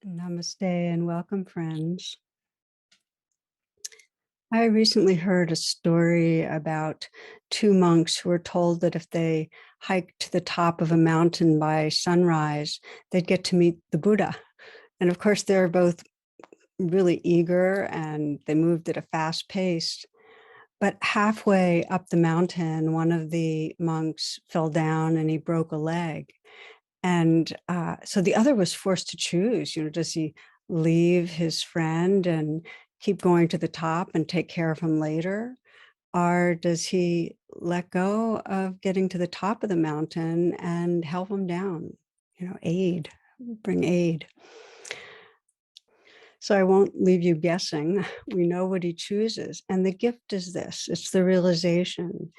Namaste and welcome, friends. I recently heard a story about two monks who were told that if they hiked to the top of a mountain by sunrise, they'd get to meet the Buddha. And of course, they're both really eager and they moved at a fast pace. But halfway up the mountain, one of the monks fell down and he broke a leg. And so the other was forced to choose, does he leave his friend and keep going to the top and take care of him later? Or does he let go of getting to the top of the mountain and help him down, bring aid? So I won't leave you guessing. We know what he chooses. And the gift is this, it's the realization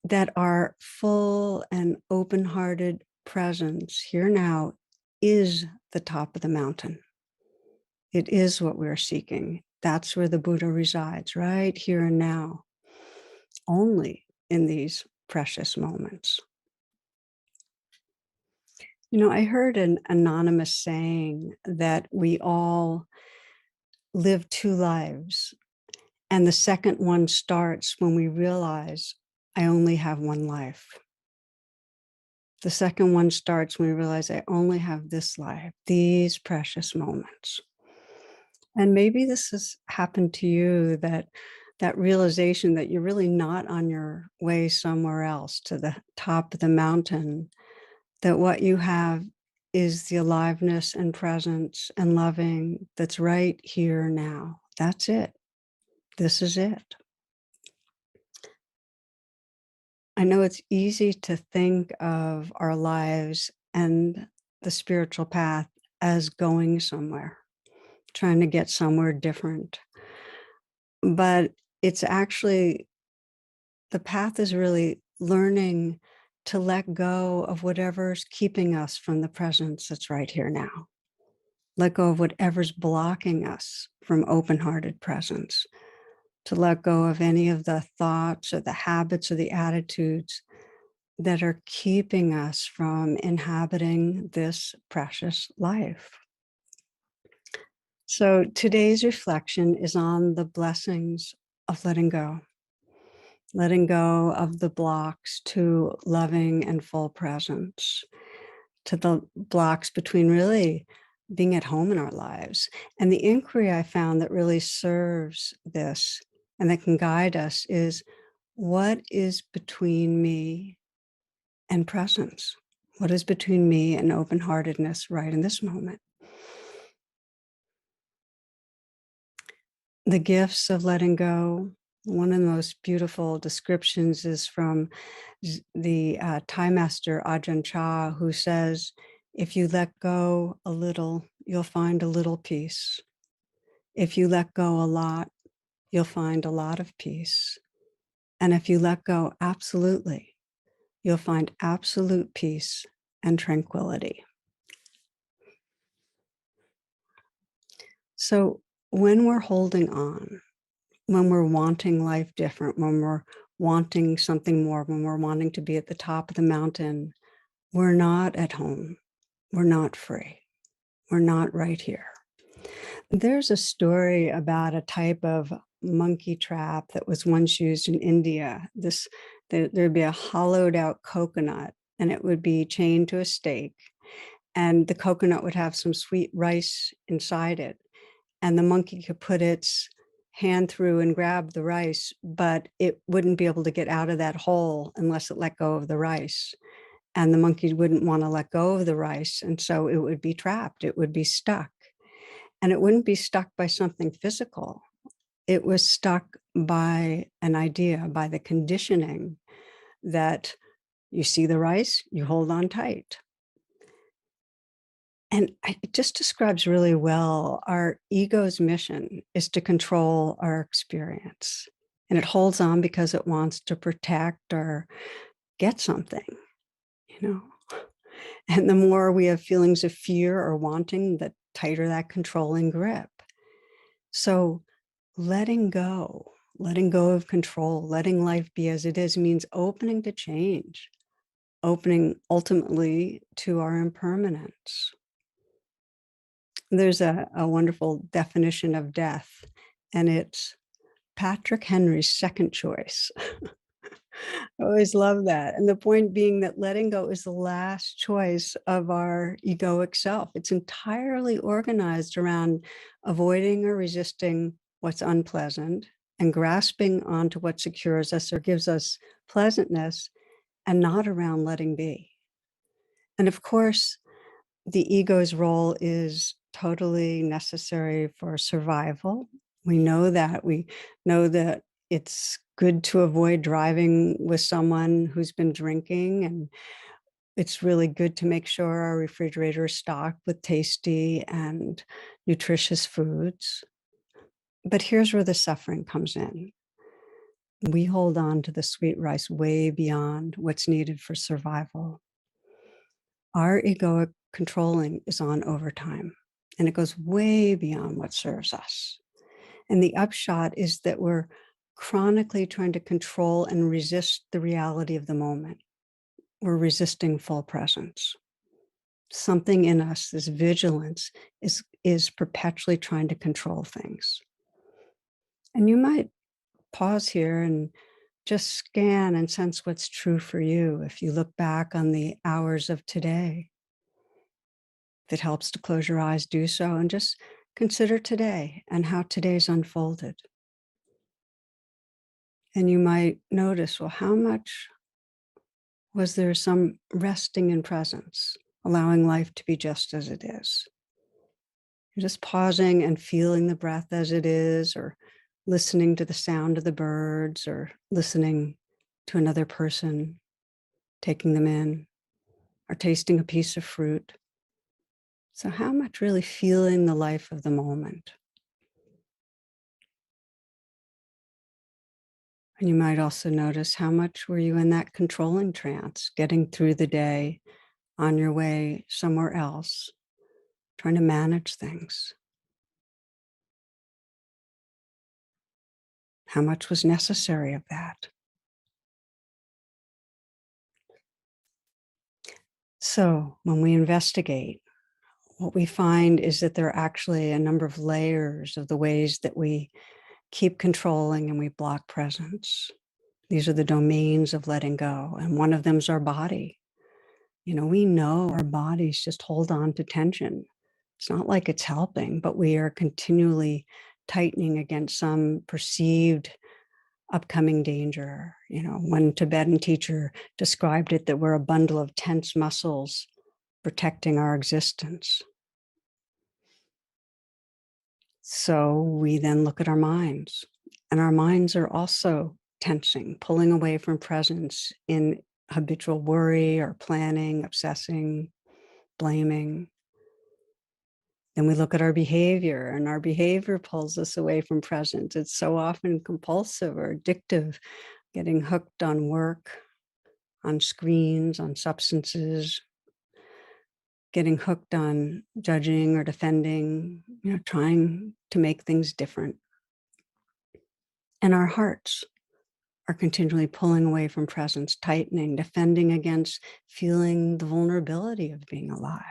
that our full and open-hearted presence here now is the top of the mountain. It is what we're seeking. That's where the Buddha resides, right here and now, only in these precious moments. I heard an anonymous saying that we all live two lives, and the second one starts when we realize I only have one life. The second one starts when we realize I only have this life, these precious moments. And maybe this has happened to you, that realization that you're really not on your way somewhere else to the top of the mountain, that what you have is the aliveness and presence and loving that's right here now. That's it. This is it. I know it's easy to think of our lives and the spiritual path as going somewhere, trying to get somewhere different. But it's actually, the path is really learning to let go of whatever's keeping us from the presence that's right here now. Let go of whatever's blocking us from open-hearted presence. To let go of any of the thoughts or the habits or the attitudes that are keeping us from inhabiting this precious life. So today's reflection is on the blessings of letting go of the blocks to loving and full presence, to the blocks between really being at home in our lives. And the inquiry I found that really serves this and that can guide us is, what is between me and presence? What is between me and open-heartedness right in this moment? The gifts of letting go. One of the most beautiful descriptions is from the Thai master Ajahn Chah, who says, if you let go a little, you'll find a little peace. If you let go a lot, you'll find a lot of peace. And if you let go absolutely, you'll find absolute peace and tranquility. So when we're holding on, when we're wanting life different, when we're wanting something more, when we're wanting to be at the top of the mountain, we're not at home. We're not free. We're not right here. There's a story about a type of monkey trap that was once used in India. There'd be a hollowed out coconut and it would be chained to a stake, and the coconut would have some sweet rice inside it. And the monkey could put its hand through and grab the rice, but it wouldn't be able to get out of that hole unless it let go of the rice. And the monkey wouldn't want to let go of the rice. And so it would be trapped, it would be stuck. And it wouldn't be stuck by something physical. It was stuck by an idea, by the conditioning that you see the rice, you hold on tight. And it just describes really well our ego's mission is to control our experience. And it holds on because it wants to protect or get something, you know. And the more we have feelings of fear or wanting, the tighter that controlling grip. So letting go of control, letting life be as it is, means opening to change, opening ultimately to our impermanence. There's a wonderful definition of death, and it's Patrick Henry's second choice. I always love that. And the point being that letting go is the last choice of our egoic self. It's entirely organized around avoiding or resisting what's unpleasant and grasping onto what secures us or gives us pleasantness, and not around letting be. And of course, the ego's role is totally necessary for survival. We know that. We know that it's good to avoid driving with someone who's been drinking, and it's really good to make sure our refrigerator is stocked with tasty and nutritious foods. But here's where the suffering comes in. We hold on to the sweet rice way beyond what's needed for survival. Our egoic controlling is on overtime, and it goes way beyond what serves us. And the upshot is that we're chronically trying to control and resist the reality of the moment. We're resisting full presence. Something in us, this vigilance, is perpetually trying to control things. And you might pause here and just scan and sense what's true for you if you look back on the hours of today. If it helps to close your eyes, do so, and just consider today and how today's unfolded. And you might notice, well, how much was there some resting in presence, allowing life to be just as it is? You're just pausing and feeling the breath as it is, or listening to the sound of the birds, or listening to another person, taking them in, or tasting a piece of fruit. So, how much really feeling the life of the moment? And you might also notice how much were you in that controlling trance, getting through the day on your way somewhere else, trying to manage things. How much was necessary of that? So when we investigate, what we find is that there are actually a number of layers of the ways that we keep controlling and we block presence. These are the domains of letting go. And one of them is our body. We know our bodies just hold on to tension. It's not like it's helping, but we are continually tightening against some perceived upcoming danger. One Tibetan teacher described it that we're a bundle of tense muscles protecting our existence. So we then look at our minds, and our minds are also tensing, pulling away from presence in habitual worry or planning, obsessing, blaming. Then we look at our behavior, and our behavior pulls us away from presence. It's so often compulsive or addictive, getting hooked on work, on screens, on substances, getting hooked on judging or defending, trying to make things different. And our hearts are continually pulling away from presence, tightening, defending against feeling the vulnerability of being alive.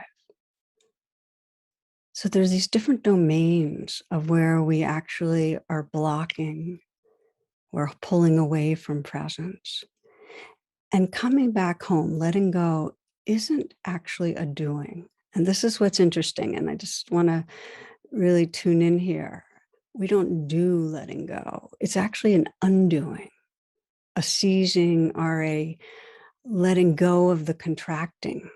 So there's these different domains of where we actually are blocking, we're pulling away from presence. And coming back home, letting go, isn't actually a doing. And this is what's interesting. And I just want to really tune in here. We don't do letting go. It's actually an undoing, a seizing, or a letting go of the contracting,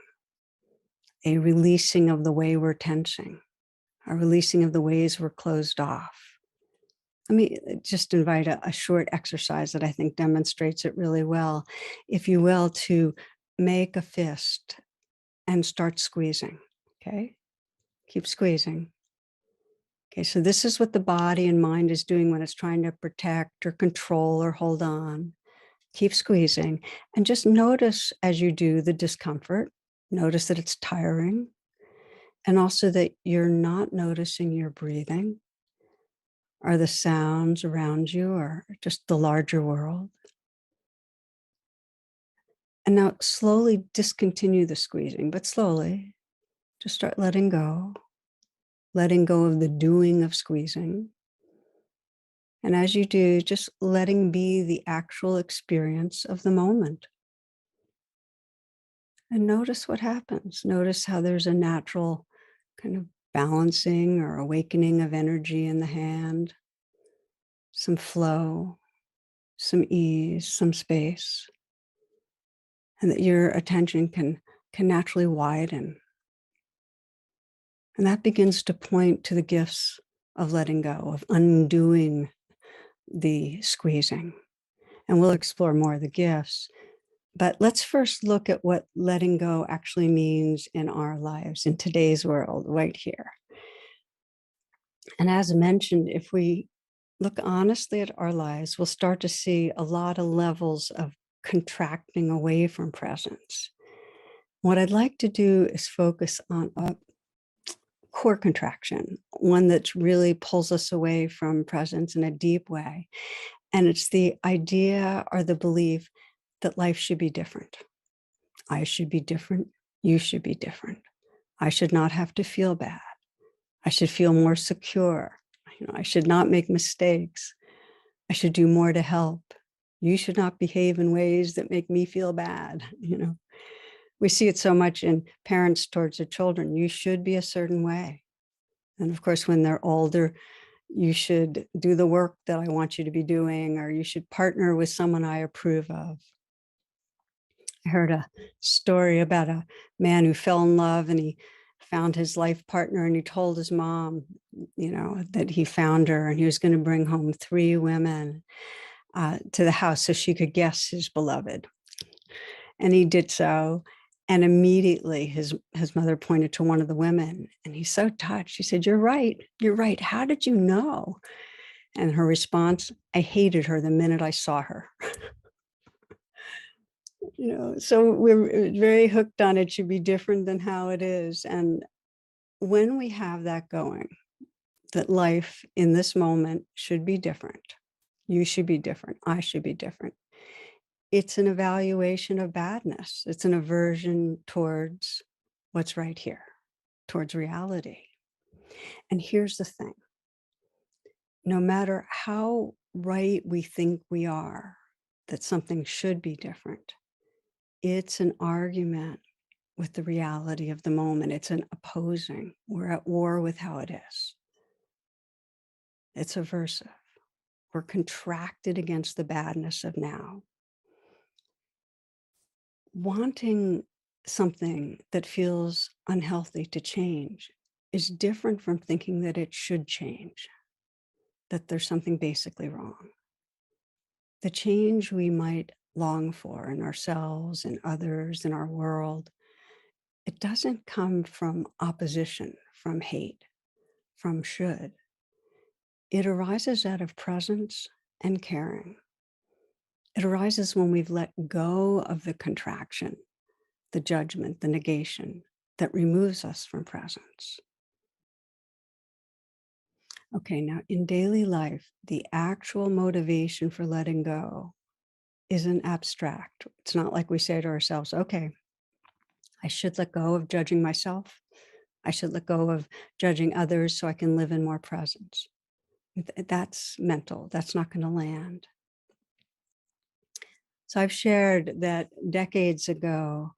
a releasing of the way we're tensing, a releasing of the ways we're closed off. Let me just invite a short exercise that I think demonstrates it really well. If you will, to make a fist and start squeezing, okay? Keep squeezing. Okay, so this is what the body and mind is doing when it's trying to protect or control or hold on. Keep squeezing, and just notice as you do the discomfort. Notice that it's tiring, and also that you're not noticing your breathing or the sounds around you or just the larger world. And now slowly discontinue the squeezing, but slowly just start letting go. letting go of the doing of squeezing. And as you do, just letting be the actual experience of the moment. And notice what happens. Notice how there's a natural kind of balancing or awakening of energy in the hand, some flow, some ease, some space, and that your attention can naturally widen. And that begins to point to the gifts of letting go, of undoing the squeezing. And we'll explore more of the gifts. But let's first look at what letting go actually means in our lives, in today's world, right here. And as mentioned, if we look honestly at our lives, we'll start to see a lot of levels of contracting away from presence. What I'd like to do is focus on a core contraction, one that really pulls us away from presence in a deep way. And it's the idea or the belief that life should be different. I should be different. You should be different. I should not have to feel bad. I should feel more secure. I should not make mistakes. I should do more to help. You should not behave in ways that make me feel bad. We see it so much in parents towards their children. You should be a certain way. And of course, when they're older, you should do the work that I want you to be doing, or you should partner with someone I approve of. I heard a story about a man who fell in love and he found his life partner and he told his mom, that he found her and he was going to bring home 3 women to the house so she could guess his beloved. And he did so. And immediately his mother pointed to one of the women and he's so touched. He said, "You're right. You're right. How did you know?" And her response, "I hated her the minute I saw her." So we're very hooked on it should be different than how it is. And when we have that going, that life in this moment should be different. You should be different. I should be different. It's an evaluation of badness. It's an aversion towards what's right here, towards reality. And here's the thing. No matter how right we think we are, that something should be different, it's an argument with the reality of the moment. It's an opposing. We're at war with how it is. It's aversive. We're contracted against the badness of now. Wanting something that feels unhealthy to change is different from thinking that it should change, that there's something basically wrong. The change we might long for in ourselves and others in our world, it doesn't come from opposition, from hate, from should. It arises out of presence and caring. It arises when we've let go of the contraction, the judgment, the negation that removes us from presence. Okay, now in daily life, the actual motivation for letting go isn't abstract. It's not like we say to ourselves, okay, I should let go of judging myself. I should let go of judging others so I can live in more presence. That's mental. That's not going to land. So I've shared that decades ago,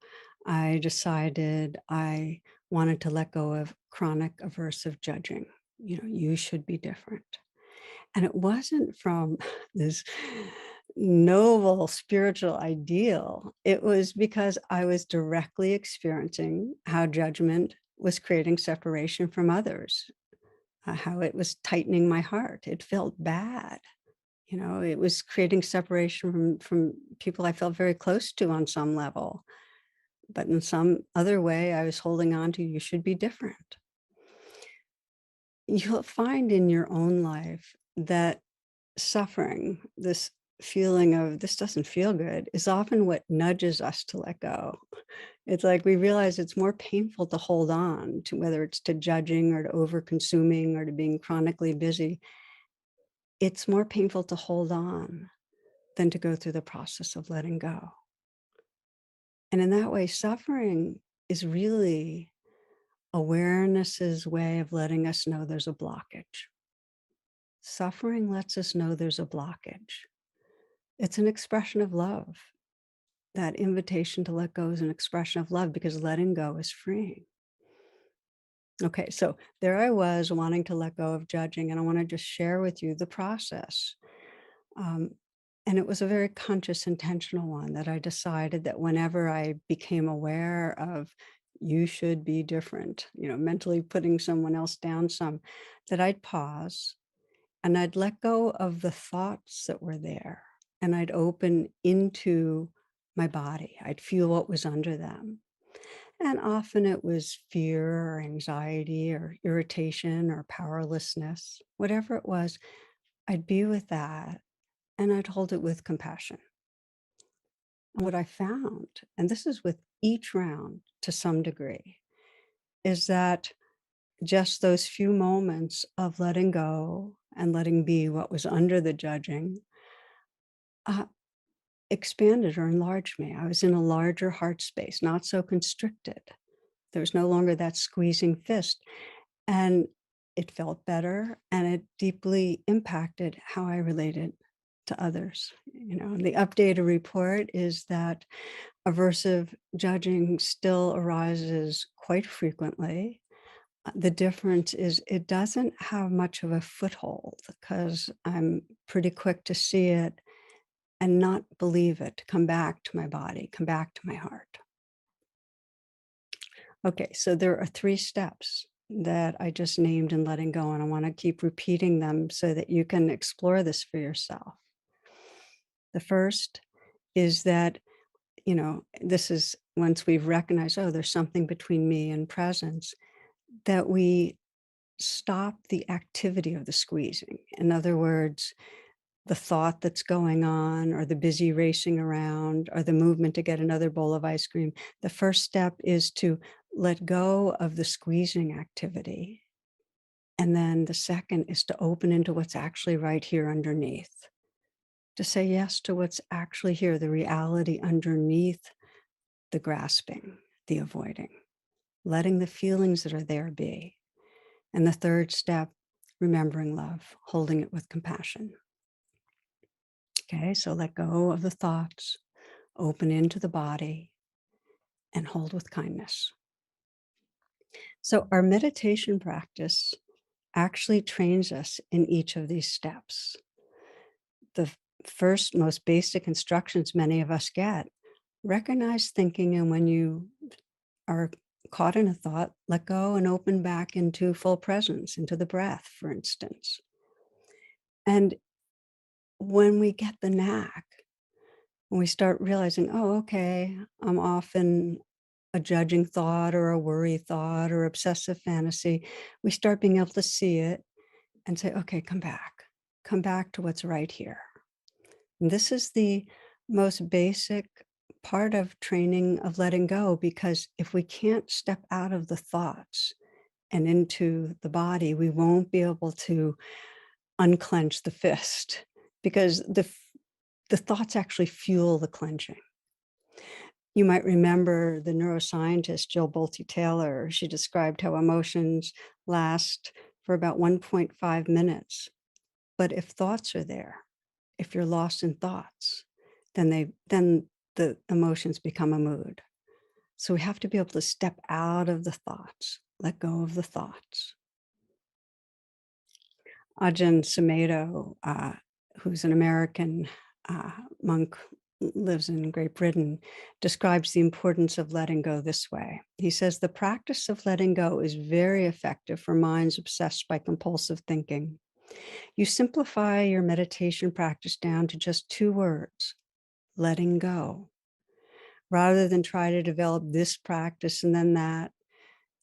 I decided I wanted to let go of chronic aversive judging. You should be different. And it wasn't from this noble spiritual ideal. It was because I was directly experiencing how judgment was creating separation from others, how it was tightening my heart. It felt bad. It was creating separation from people I felt very close to on some level. But in some other way, I was holding on to, you should be different. You'll find in your own life that suffering, this feeling of this doesn't feel good, is often what nudges us to let go. It's like we realize it's more painful to hold on to, whether it's to judging or to over consuming or to being chronically busy. It's more painful to hold on than to go through the process of letting go. And in that way, suffering is really Awareness's way of letting us know there's a blockage. Suffering lets us know there's a blockage. It's an expression of love. That invitation to let go is an expression of love because letting go is freeing. Okay, so there I was wanting to let go of judging, and I want to just share with you the process. Um, and it was a very conscious, intentional one that I decided that whenever I became aware of you should be different, mentally putting someone else down some, that I'd pause and I'd let go of the thoughts that were there and I'd open into my body. I'd feel what was under them. And often it was fear or anxiety or irritation or powerlessness, whatever it was, I'd be with that and I'd hold it with compassion. And what I found, and this is with each round to some degree, is that just those few moments of letting go and letting be what was under the judging uh, expanded or enlarged me. I was in a larger heart space, not so constricted. There was no longer that squeezing fist. And it felt better and it deeply impacted how I related to others. The updated report is that aversive judging still arises quite frequently. The difference is it doesn't have much of a foothold because I'm pretty quick to see it and not believe it, come back to my body, come back to my heart. Okay, so there are 3 steps that I just named in letting go, and I wanna keep repeating them so that you can explore this for yourself. The first is that, this is once we've recognized, "Oh, there's something between me and presence," that we stop the activity of the squeezing. In other words, the thought that's going on or the busy racing around or the movement to get another bowl of ice cream. The first step is to let go of the squeezing activity. And then the second is to open into what's actually right here underneath, to say yes to what's actually here, the reality underneath the grasping, the avoiding, letting the feelings that are there be. And the third step, remembering love, holding it with compassion. Okay, so let go of the thoughts, open into the body, and hold with kindness. So, our meditation practice actually trains us in each of these steps. The first, most basic instructions many of us get, recognize thinking, and when you are caught in a thought, let go and open back into full presence, into the breath, for instance. And when we get the knack, when we start realizing, oh, okay, I'm often a judging thought or a worry thought or obsessive fantasy, we start being able to see it and say, okay, come back to what's right here. And this is the most basic part of training of letting go, because if we can't step out of the thoughts and into the body, we won't be able to unclench the fist because the thoughts actually fuel the clenching. You might remember the neuroscientist Jill Bolte Taylor. She described how emotions last for about 1.5 minutes. But if thoughts are there, if you're lost in thoughts, then the emotions become a mood. So we have to be able to step out of the thoughts, let go of the thoughts. Ajahn Sumedho, who's an American monk, lives in Great Britain, describes the importance of letting go this way. He says, the practice of letting go is very effective for minds obsessed by compulsive thinking. You simplify your meditation practice down to just 2 words, letting go, rather than try to develop this practice and then that,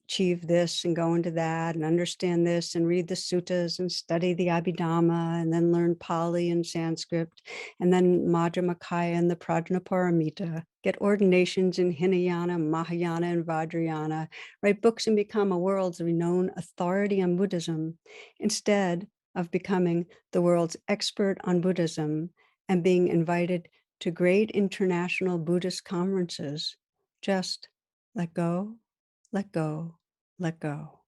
achieve this and go into that and understand this and read the suttas and study the Abhidhamma and then learn Pali and Sanskrit and then Madhyamakaya and the Prajnaparamita, get ordinations in Hinayana, Mahayana, and Vajrayana, write books and become a world's renowned authority on Buddhism, instead of becoming the world's expert on Buddhism and being invited to great international Buddhist conferences. Just let go, let go, let go.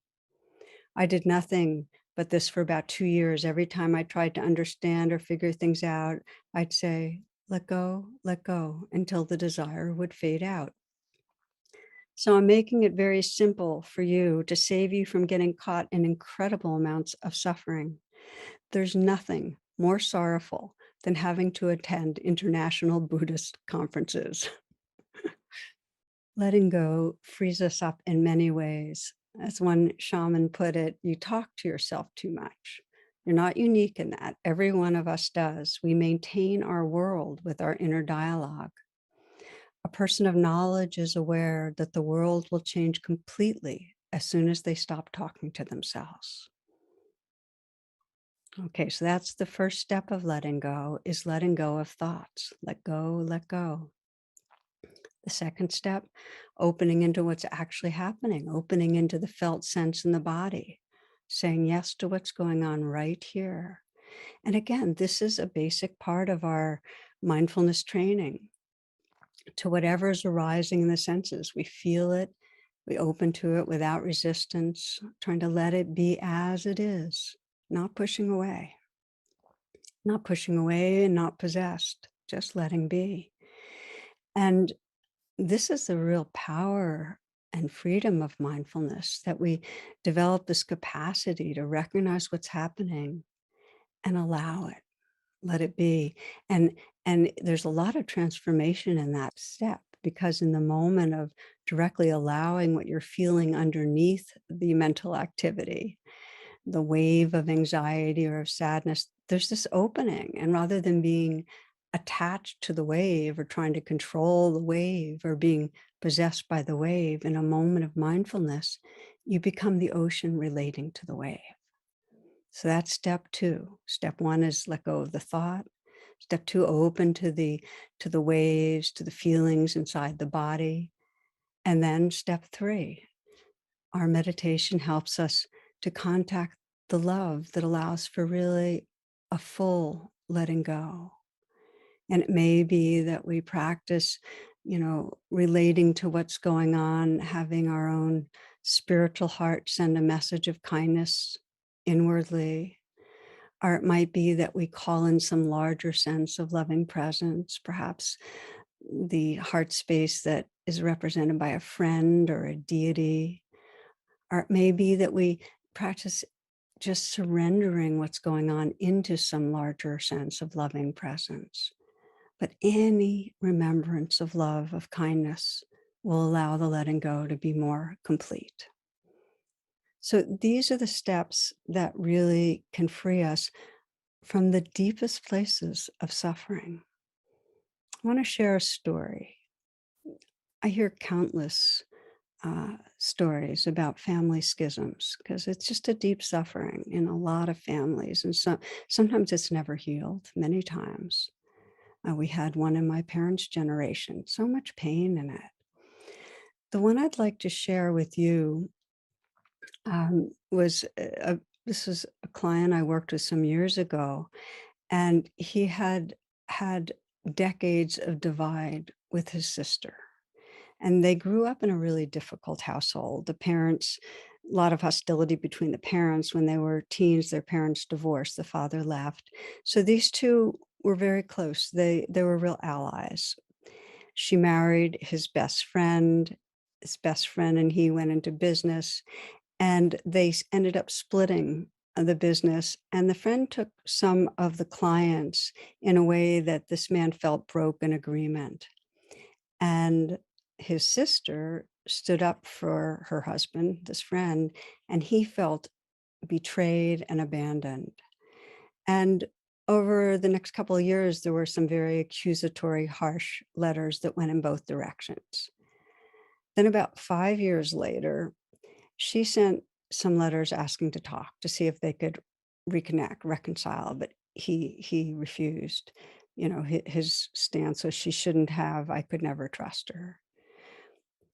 I did nothing but this for about 2 years. Every time I tried to understand or figure things out, I'd say, let go," until the desire would fade out. So I'm making it very simple for you to save you from getting caught in incredible amounts of suffering. There's nothing more sorrowful than having to attend international Buddhist conferences. Letting go frees us up in many ways. As one shaman put it, you talk to yourself too much. You're not unique in that. Every one of us does. We maintain our world with our inner dialogue. A person of knowledge is aware that the world will change completely as soon as they stop talking to themselves. Okay, so that's the first step of letting go, is letting go of thoughts. Let go, let go. The second step, opening into what's actually happening, opening into the felt sense in the body, saying yes to what's going on right here. And again, this is a basic part of our mindfulness training. To whatever is arising in the senses, we feel it, we open to it without resistance, trying to let it be as it is, not pushing away, not pushing away and not possessed, just letting be. And this is the real power and freedom of mindfulness, that we develop this capacity to recognize what's happening and allow it, let it be. And there's a lot of transformation in that step, because in the moment of directly allowing what you're feeling underneath the mental activity, the wave of anxiety or of sadness, there's this opening. And rather than being attached to the wave or trying to control the wave or being possessed by the wave, in a moment of mindfulness, you become the ocean relating to the wave. So that's step two. Step one is let go of the thought. Step two, open to the waves, to the feelings inside the body. And then step three, our meditation helps us to contact the love that allows for really a full letting go. And it may be that we practice, relating to what's going on, having our own spiritual heart send a message of kindness inwardly. Or it might be that we call in some larger sense of loving presence, perhaps the heart space that is represented by a friend or a deity. Or it may be that we practice just surrendering what's going on into some larger sense of loving presence. But any remembrance of love, of kindness, will allow the letting go to be more complete. So these are the steps that really can free us from the deepest places of suffering. I want to share a story. I hear countless stories about family schisms, because it's just a deep suffering in a lot of families. And so sometimes it's never healed, many times. We had one in my parents' generation, so much pain in it. The one I'd like to share with you was this was a client I worked with some years ago, and he had decades of divide with his sister. And they grew up in a really difficult household. The parents, a lot of hostility between the parents. When they were teens, their parents divorced, the father left. So these two were very close. They were real allies. She married his best friend and he went into business, and they ended up splitting the business. And the friend took some of the clients in a way that this man felt broke an agreement. And his sister stood up for her husband, this friend, and he felt betrayed and abandoned. And over the next couple of years, there were some very accusatory, harsh letters that went in both directions. Then, about 5 years later, she sent some letters asking to talk, to see if they could reconnect, reconcile, but he refused. His stance was, she shouldn't have, I could never trust her.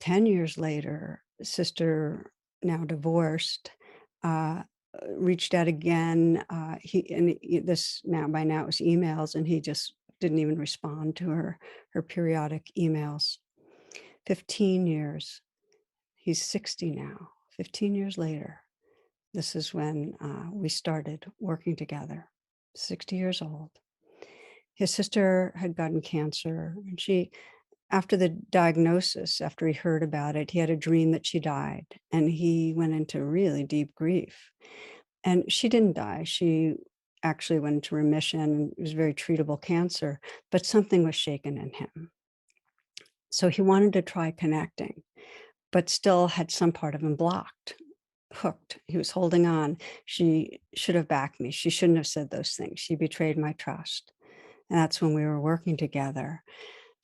10 years later, sister, now divorced, uh, reached out again. This now, by now it was emails, and he just didn't even respond to her periodic emails. 15 years. He's 60 now. 15 years later, this is when we started working together, 60 years old. His sister had gotten cancer, and after the diagnosis, after he heard about it, he had a dream that she died, and he went into really deep grief. And she didn't die. She actually went into remission. It was very treatable cancer, but something was shaken in him. So he wanted to try connecting, but still had some part of him blocked, hooked. He was holding on. She should have backed me. She shouldn't have said those things. She betrayed my trust. And that's when we were working together.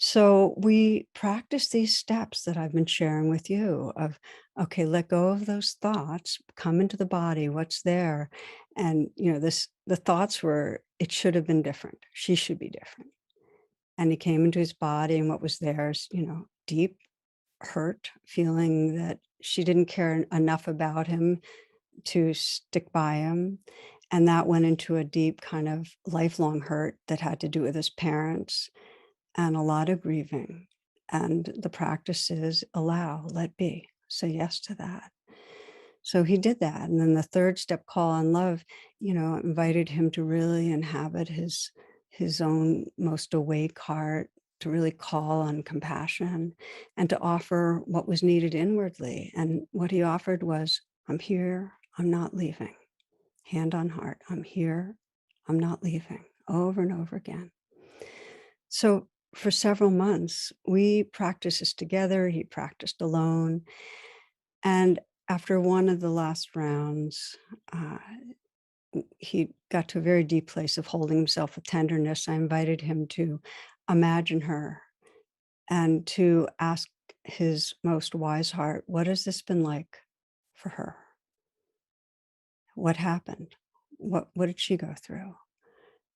So we practice these steps that I've been sharing with you of, okay, let go of those thoughts, come into the body, what's there. And, the thoughts were, it should have been different. She should be different. And he came into his body, and what was there is, deep hurt, feeling that she didn't care enough about him to stick by him. And that went into a deep kind of lifelong hurt that had to do with his parents and a lot of grieving. And the practice is allow, let be, say yes to that. So he did that. And then the third step, call on love, invited him to really inhabit his own most awake heart, to really call on compassion and to offer what was needed inwardly. And what he offered was, I'm here, I'm not leaving. Hand on heart, I'm here, I'm not leaving, over and over again. So for several months, we practiced this together. He practiced alone. And after one of the last rounds, uh, he got to a very deep place of holding himself with tenderness. I invited him to imagine her and to ask his most wise heart, what has this been like for her? What happened? What did she go through?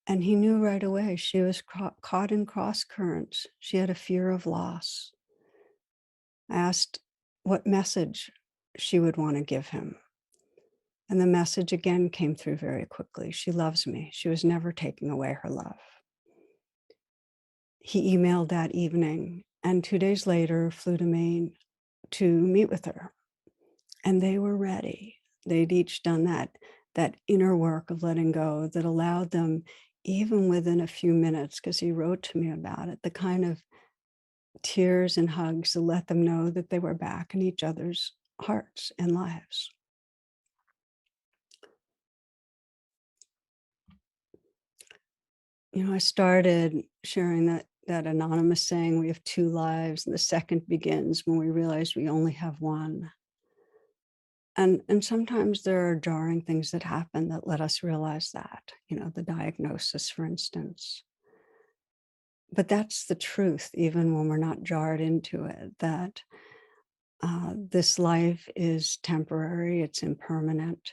And he knew right away she was caught in cross currents. She had a fear of loss. I asked what message she would want to give him. And the message again came through very quickly. She loves me. She was never taking away her love. He emailed that evening and 2 days later flew to Maine to meet with her. And they were ready. They'd each done that inner work of letting go that allowed them, even within a few minutes, because he wrote to me about it, the kind of tears and hugs to let them know that they were back in each other's hearts and lives. I started sharing that anonymous saying, we have two lives, and the second begins when we realize we only have one. And sometimes there are jarring things that happen that let us realize that, the diagnosis, for instance. But that's the truth, even when we're not jarred into it, that this life is temporary, it's impermanent.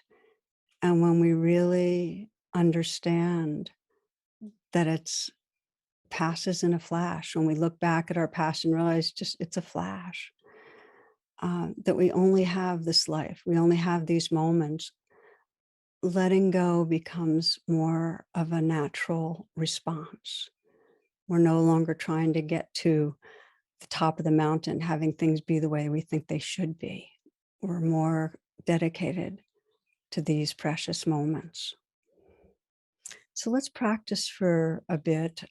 And when we really understand that it's passes in a flash, when we look back at our past and realize just it's a flash, that we only have this life, we only have these moments, letting go becomes more of a natural response. We're no longer trying to get to the top of the mountain, having things be the way we think they should be. We're more dedicated to these precious moments. So let's practice for a bit,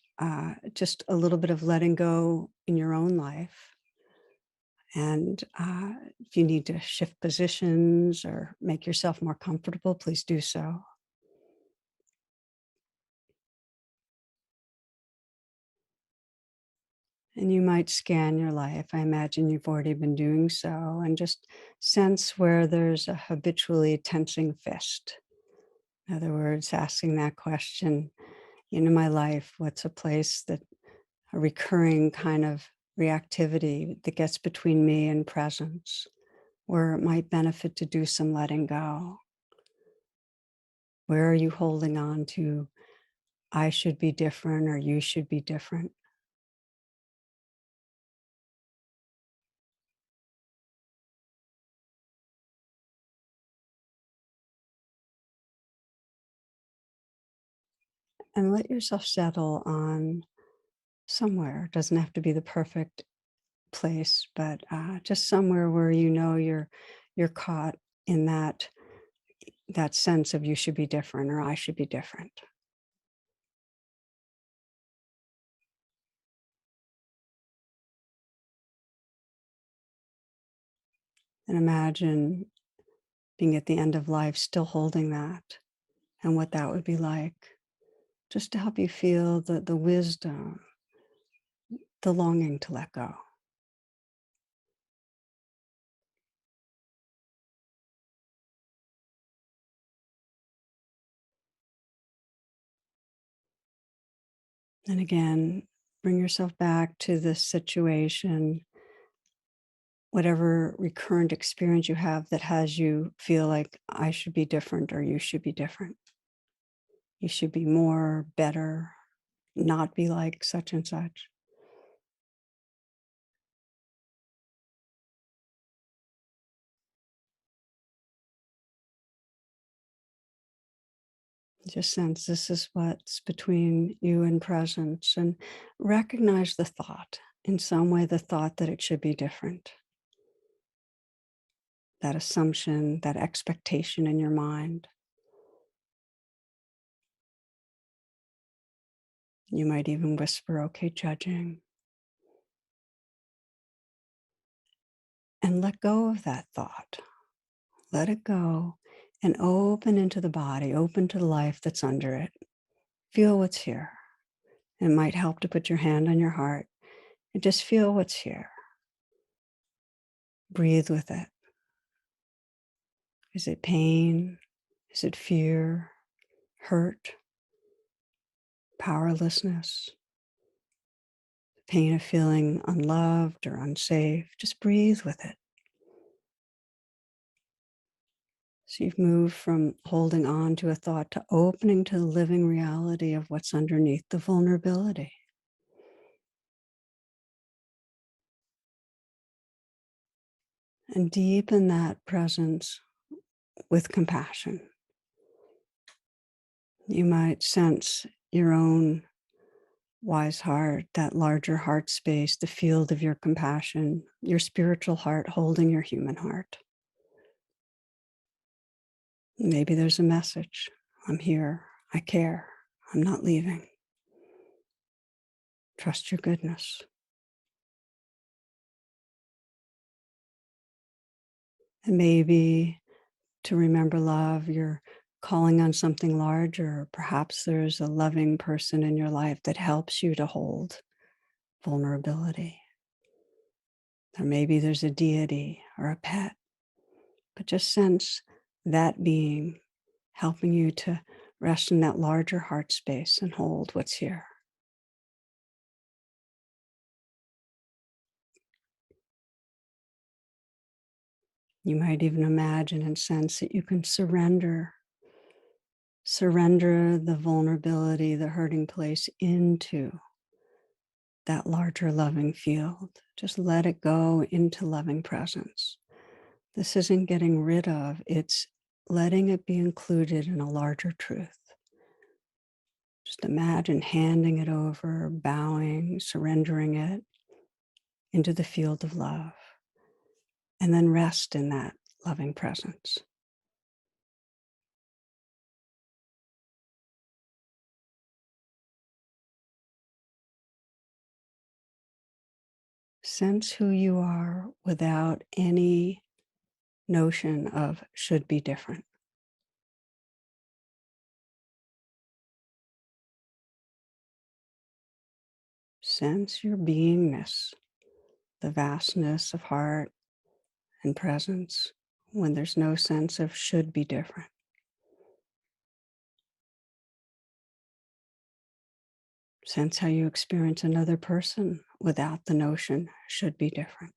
just a little bit of letting go in your own life. And if you need to shift positions or make yourself more comfortable, please do so. And you might scan your life. I imagine you've already been doing so, and just sense where there's a habitually tensing fist. In other words, asking that question, in my life, what's a place that a recurring kind of reactivity that gets between me and presence, where it might benefit to do some letting go? Where are you holding on to, I should be different or you should be different? And let yourself settle on somewhere. It doesn't have to be the perfect place, but just somewhere where you're you're caught in that sense of you should be different or I should be different. And imagine being at the end of life still holding that and what that would be like, just to help you feel the wisdom, the longing to let go. And again, bring yourself back to this situation, whatever recurrent experience you have that has you feel like I should be different or you should be different. You should be more, better, not be like such and such. Just sense this is what's between you and presence and recognize the thought in some way, the thought that it should be different, that assumption, that expectation in your mind. You might even whisper, okay, judging, and let go of that thought. Let it go and open into the body, open to the life that's under it. Feel what's here. It might help to put your hand on your heart and just feel what's here. Breathe with it. Is it pain? Is it fear? Hurt? Powerlessness? Pain of feeling unloved or unsafe? Just breathe with it. So you've moved from holding on to a thought to opening to the living reality of what's underneath, the vulnerability. And deepen that presence with compassion. You might sense your own wise heart, that larger heart space, the field of your compassion, your spiritual heart holding your human heart. Maybe there's a message. I'm here. I care. I'm not leaving. Trust your goodness. And maybe to remember love, you're calling on something larger. Perhaps there's a loving person in your life that helps you to hold vulnerability. Or maybe there's a deity or a pet, but just sense that being helping you to rest in that larger heart space and hold what's here. You might even imagine and sense that you can surrender the vulnerability, the hurting place into that larger loving field. Just let it go into loving presence. This isn't getting rid of, it's letting it be included in a larger truth. Just imagine handing it over, bowing, surrendering it into the field of love, and then rest in that loving presence. Sense who you are without any notion of should be different. Sense your beingness, the vastness of heart and presence when there's no sense of should be different. Sense how you experience another person without the notion should be different.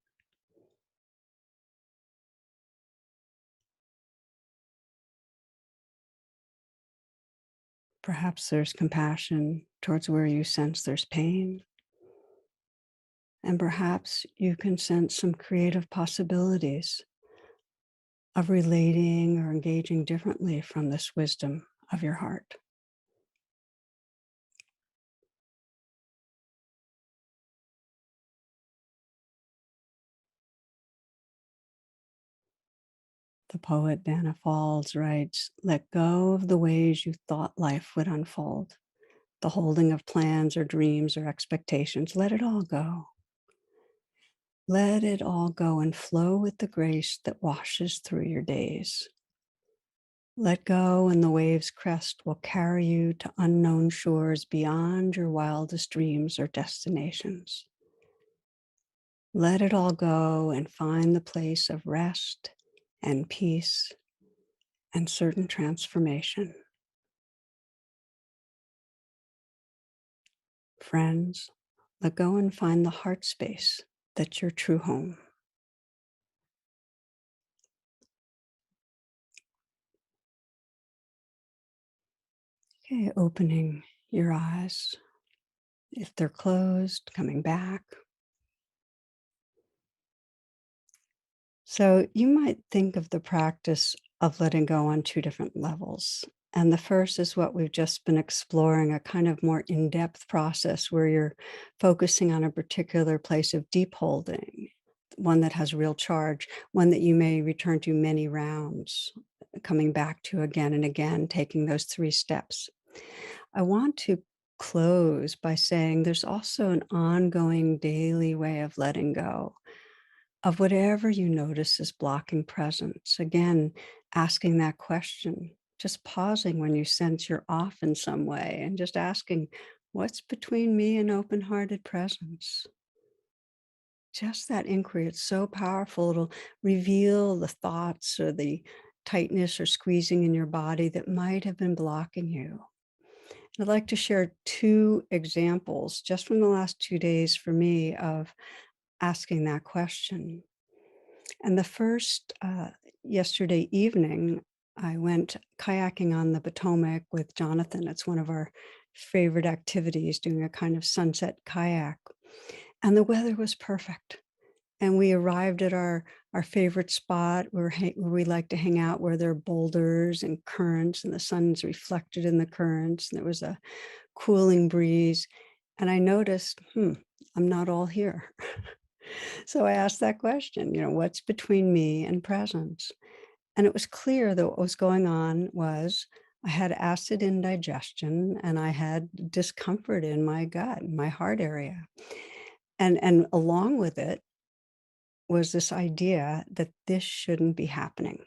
Perhaps there's compassion towards where you sense there's pain. And perhaps you can sense some creative possibilities of relating or engaging differently from this wisdom of your heart. The poet Dana Falls writes, "Let go of the ways you thought life would unfold, the holding of plans or dreams or expectations. Let it all go. Let it all go and flow with the grace that washes through your days. Let go, and the wave's crest will carry you to unknown shores beyond your wildest dreams or destinations. Let it all go and find the place of rest and peace and certain transformation." Friends, let go and find the heart space that's your true home. Okay, opening your eyes. If they're closed, coming back. So you might think of the practice of letting go on two different levels. And the first is what we've just been exploring, a kind of more in depth process where you're focusing on a particular place of deep holding, one that has real charge, one that you may return to many rounds, coming back to again and again, taking those three steps. I want to close by saying there's also an ongoing daily way of letting go of whatever you notice is blocking presence. Again, asking that question, just pausing when you sense you're off in some way and just asking, what's between me and open hearted presence? Just that inquiry, it's so powerful. It'll reveal the thoughts or the tightness or squeezing in your body that might have been blocking you. I'd like to share two examples just from the last 2 days for me of asking that question. And the first, yesterday evening, I went kayaking on the Potomac with Jonathan. It's one of our favorite activities, doing a kind of sunset kayak. And the weather was perfect. And we arrived at our favorite spot where we like to hang out, where there are boulders and currents, and the sun's reflected in the currents. And there was a cooling breeze. And I noticed, I'm not all here. So I asked that question, what's between me and presence? And it was clear that what was going on was I had acid indigestion and I had discomfort in my gut, my heart area. And along with it was this idea that this shouldn't be happening.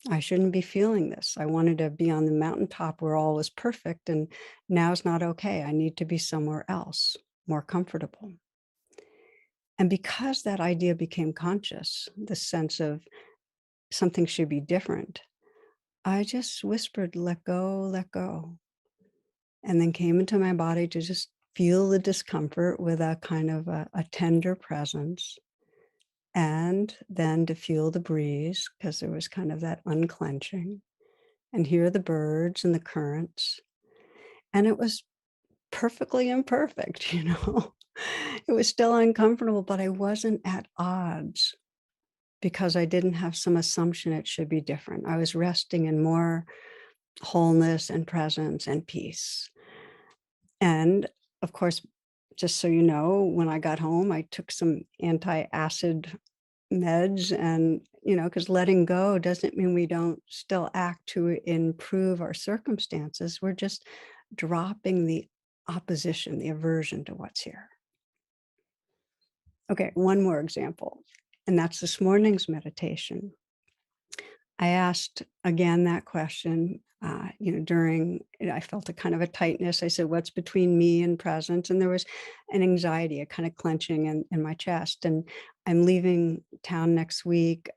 I shouldn't be feeling this. I wanted to be on the mountaintop where all was perfect, and now's not okay. I need to be somewhere else, more comfortable. And because that idea became conscious, the sense of something should be different, I just whispered, let go, and then came into my body to just feel the discomfort with a kind of a tender presence. And then to feel the breeze, because there was kind of that unclenching, and hear the birds and the currents. And it was perfectly imperfect, It was still uncomfortable, but I wasn't at odds because I didn't have some assumption it should be different. I was resting in more wholeness and presence and peace. And of course, just so you know, when I got home, I took some anti-acid meds and, because letting go doesn't mean we don't still act to improve our circumstances. We're just dropping the opposition, the aversion to what's here. Okay, one more example, and that's this morning's meditation. I asked again that question, during, I felt a kind of a tightness. I said, what's between me and presence? And there was an anxiety, a kind of clenching in my chest. And I'm leaving town next week,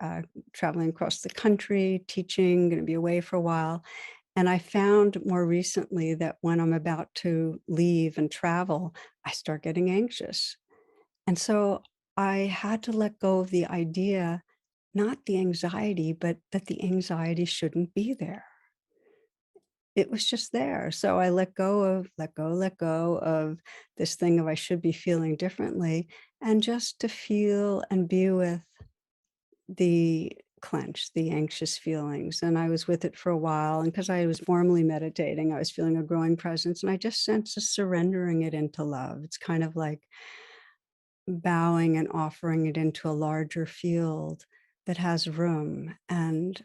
traveling across the country, teaching, going to be away for a while. And I found more recently that when I'm about to leave and travel, I start getting anxious. And so I had to let go of the idea, not the anxiety, but that the anxiety shouldn't be there. It was just there. So I let go of this thing of I should be feeling differently, and just to feel and be with the clench, the anxious feelings. And I was with it for a while. And because I was formally meditating, I was feeling a growing presence. And I just sensed a surrendering it into love. It's kind of like bowing and offering it into a larger field that has room. And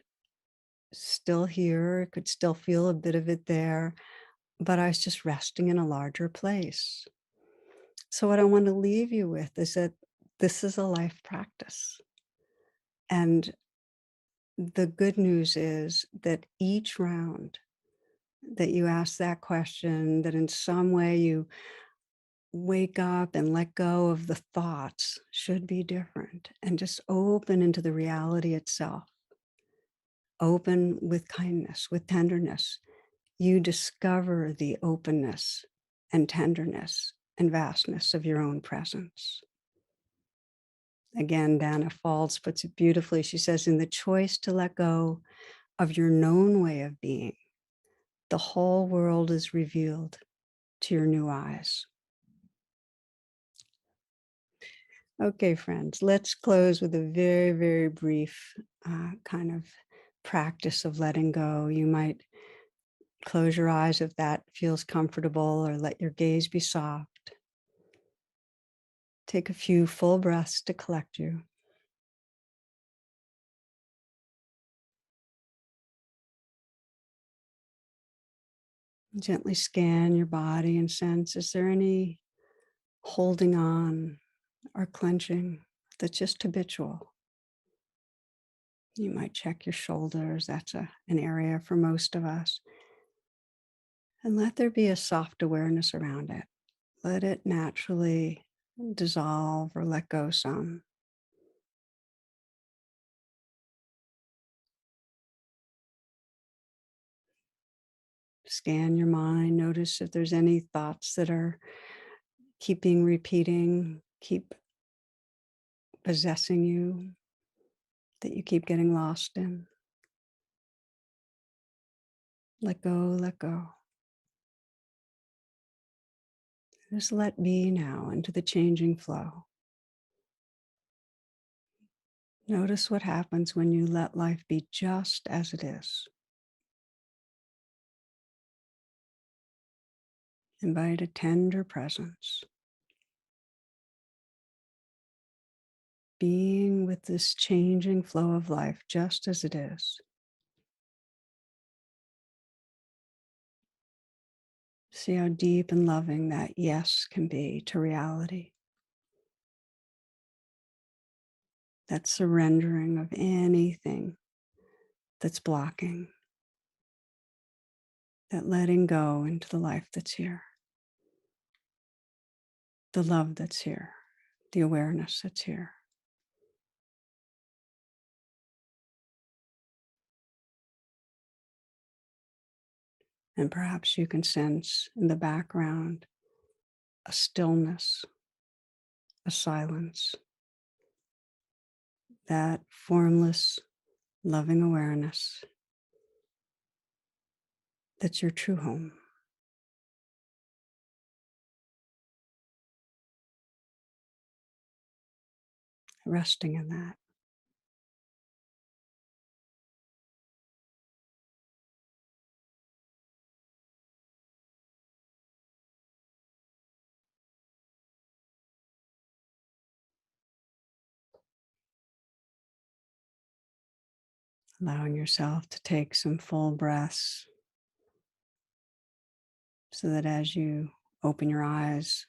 still here, I could still feel a bit of it there, but I was just resting in a larger place. So, what I want to leave you with is that this is a life practice. And the good news is that each round that you ask that question, that in some way you wake up and let go of the thoughts should be different and just open into the reality itself, open with kindness, with tenderness. You discover the openness and tenderness and vastness of your own presence. Again, Dana Falls puts it beautifully. She says, in the choice to let go of your known way of being, the whole world is revealed to your new eyes. Okay, friends, let's close with a very, very brief kind of practice of letting go. You might close your eyes if that feels comfortable, or let your gaze be soft. Take a few full breaths to collect you. Gently scan your body and sense, is there any holding on or clenching that's just habitual? You might check your shoulders. That's an area for most of us. And let there be a soft awareness around it. Let it naturally dissolve or let go some. Scan your mind. Notice if there's any thoughts that are keeping repeating, keep possessing you, that you keep getting lost in. Let go, let go. Just let be now into the changing flow. Notice what happens when you let life be just as it is. Invite a tender presence, being with this changing flow of life just as it is. See how deep and loving that yes can be to reality. That surrendering of anything that's blocking, that letting go into the life that's here, the love that's here, the awareness that's here. And perhaps you can sense in the background a stillness, a silence, that formless, loving awareness that's your true home. Resting in that. Allowing yourself to take some full breaths so that as you open your eyes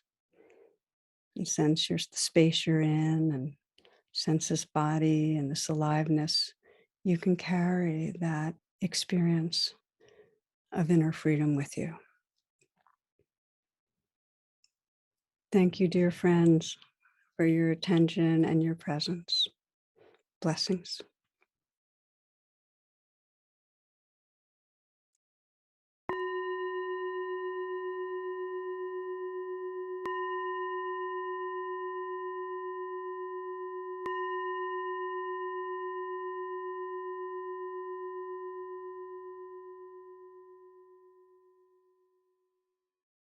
and sense the space you're in, and sense this body and this aliveness, you can carry that experience of inner freedom with you. Thank you, dear friends, for your attention and your presence. Blessings.